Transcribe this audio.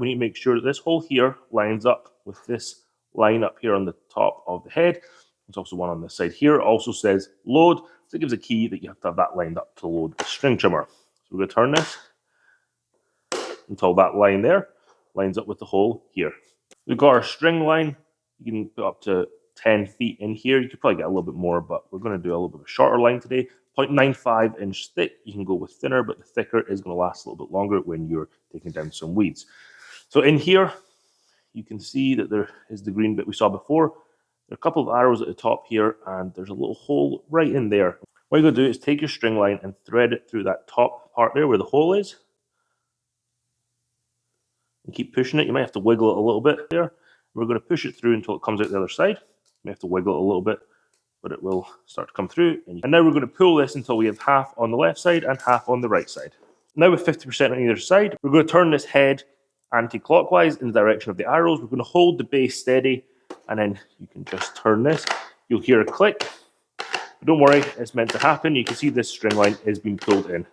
we need to make sure that this hole here lines up with this line up here on the top of the head. There's also one on this side here. It also says load, so it gives a key that you have to have that lined up to load the string trimmer. So we're going to turn this until that line there lines up with the hole here. We've got our string line. You can put up to 10 feet in here. You could probably get a little bit more, but we're going to do a little bit of a shorter line today. 0.95 inch thick. You can go with thinner, but the thicker is going to last a little bit longer when you're taking down some weeds. So in here, you can see that there is the green bit we saw before. There are a couple of arrows at the top here, and there's a little hole right in there. What you're going to do is take your string line and thread it through that top part there where the hole is. And keep pushing it. You might have to wiggle it a little bit there. We're going to push it through until it comes out the other side. You may have to wiggle it a little bit, but it will start to come through. And now we're going to pull this until we have half on the left side and half on the right side. Now with 50% on either side, we're going to turn this head anti-clockwise in the direction of the arrows. We're going to hold the base steady, and then you can just turn this. You'll hear a click. But don't worry, it's meant to happen. You can see this string line is being pulled in.